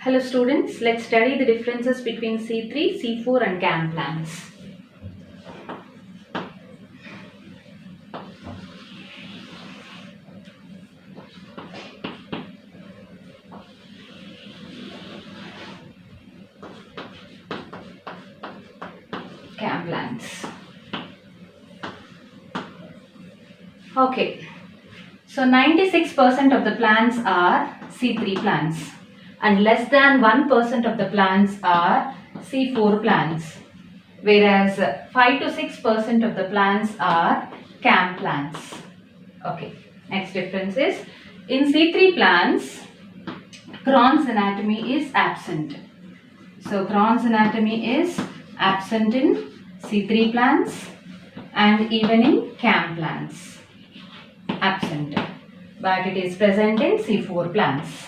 Hello students, let's study the differences between C3, C4 and CAM plants. CAM plants. Okay, so 96% of the plants are C3 plants and less than 1% of the plants are C4 plants, whereas 5 to 6% of the plants are CAM plants. Okay, next difference is in C3 plants, Crohn's anatomy is absent. So Crohn's anatomy is absent in C3 plants and even in CAM plants. Absent, but it is present in C4 plants.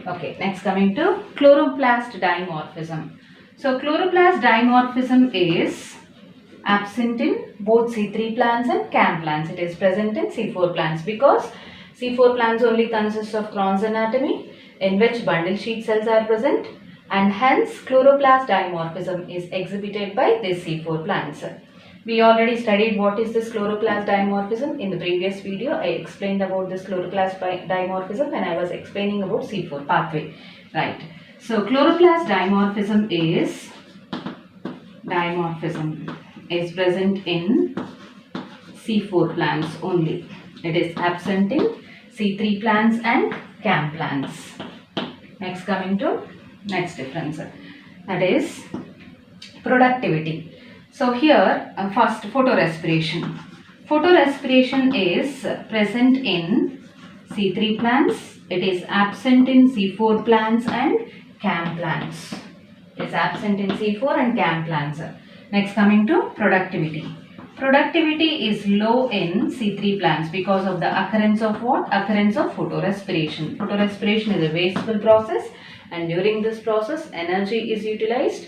Okay, next coming to chloroplast dimorphism. So chloroplast dimorphism is absent in both C3 plants and CAM plants. It is present in C4 plants because C4 plants only consist of Crohn's anatomy in which bundle sheath cells are present, and hence chloroplast dimorphism is exhibited by these C4 plants. We already studied what is this chloroplast dimorphism in the previous video. I explained about this chloroplast dimorphism when I was explaining about C4 pathway. Right. So chloroplast dimorphism is present in C4 plants only. It is absent in C3 plants and CAM plants. Next coming to next difference, that is productivity. So here first photorespiration. Photorespiration is present in C3 plants. It is absent in C4 plants and CAM plants. It is absent in C4 and CAM plants. Next coming to productivity. Productivity is low in C3 plants because of the occurrence of what? Occurrence of photorespiration. Photorespiration is a wasteful process, and during this process energy is utilized.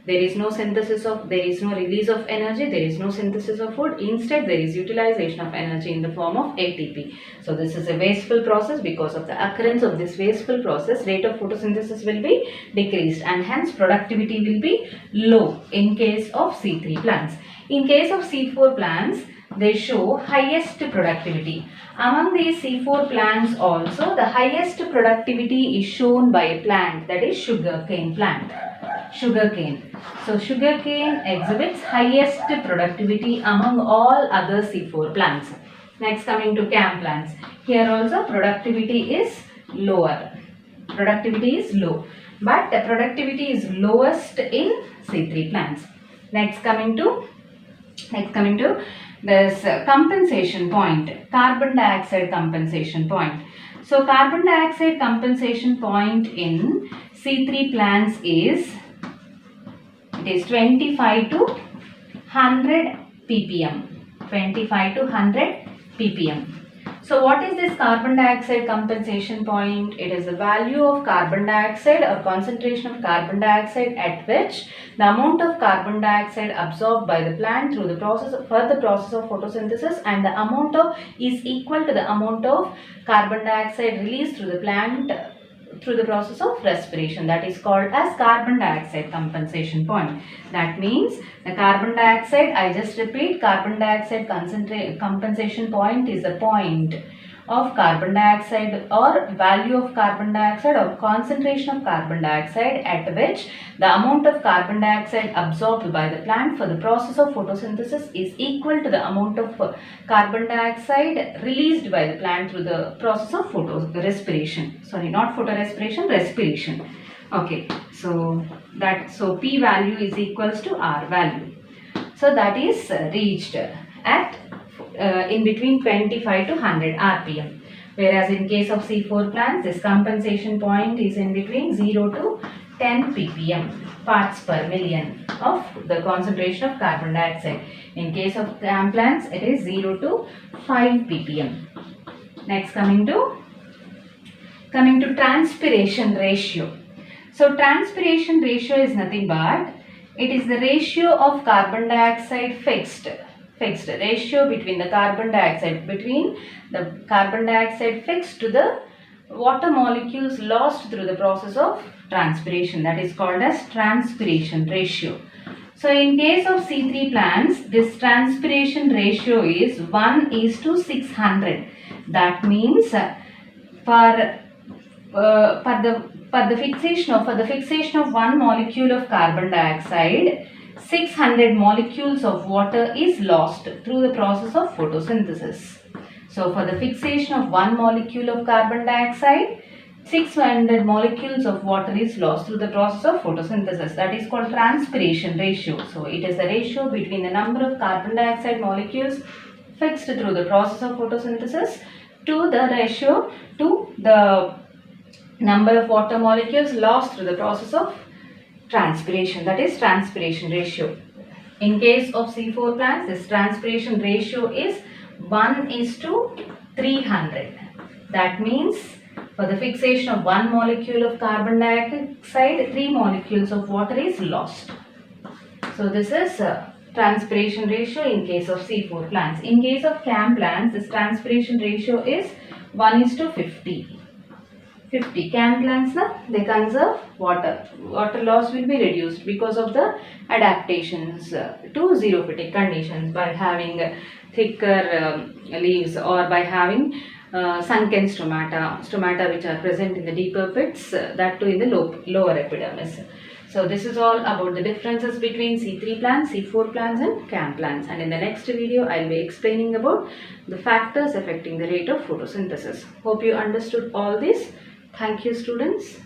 There is no release of energy, there is no synthesis of food. Instead, there is utilization of energy in the form of ATP. So this is a wasteful process. Because of the occurrence of this wasteful process, rate of photosynthesis will be decreased and hence productivity will be low in case of C3 plants. In case of C4 plants, they show highest productivity. Among these C4 plants also, the highest productivity is shown by a plant, that is sugarcane plant. Sugarcane. So sugarcane exhibits highest productivity among all other C4 plants. Next coming to CAM plants. Here also productivity is lower. Productivity is low, but the productivity is lowest in C3 plants. Next coming to this compensation point, carbon dioxide compensation point. So carbon dioxide compensation point in C3 plants is 25 to 100 ppm. 25 to 100 ppm. So what is this carbon dioxide compensation point? It is the value of carbon dioxide or concentration of carbon dioxide at which the amount of carbon dioxide absorbed by the plant through the process of photosynthesis and the amount of is equal to the amount of carbon dioxide released through the plant through the process of respiration. That is called as carbon dioxide compensation point. That means the carbon dioxide, I just repeat, carbon dioxide compensation point is the point of carbon dioxide or value of carbon dioxide or concentration of carbon dioxide at which the amount of carbon dioxide absorbed by the plant for the process of photosynthesis is equal to the amount of carbon dioxide released by the plant through the process of respiration. Sorry, not photorespiration, respiration. Okay, so P value is equals to R value. So that is reached at in between 25 to 100 rpm, whereas in case of C4 plants this compensation point is in between 0 to 10 ppm, parts per million of the concentration of carbon dioxide. In case of CAM plants it is 0 to 5 ppm. Next coming to transpiration ratio. So transpiration ratio is nothing but it is the ratio of carbon dioxide fixed ratio between the carbon dioxide fixed to the water molecules lost through the process of transpiration, that is called as transpiration ratio. So in case of C3 plants, this transpiration ratio is 1:600. That means for the fixation of one molecule of carbon dioxide, 600 molecules of water is lost through the process of photosynthesis. So for the fixation of one molecule of carbon dioxide, 600 molecules of water is lost through the process of photosynthesis. That is called transpiration ratio. So it is the ratio between the number of carbon dioxide molecules fixed through the process of photosynthesis to the ratio to the number of water molecules lost through the process of transpiration, that is transpiration ratio. In case of C4 plants, this transpiration ratio is 1:300. That means for the fixation of one molecule of carbon dioxide, 3 molecules of water is lost. So this is transpiration ratio in case of C4 plants. In case of CAM plants, this transpiration ratio is 1:50. 50 CAM plants, they conserve water. Water loss will be reduced because of the adaptations to xerophytic conditions by having thicker leaves or by having sunken stomata which are present in the deeper pits, that too in the lower epidermis. So this is all about the differences between C3 plants, C4 plants and CAM plants, and in the next video I will be explaining about the factors affecting the rate of photosynthesis. Hope you understood all this. Thank you, students.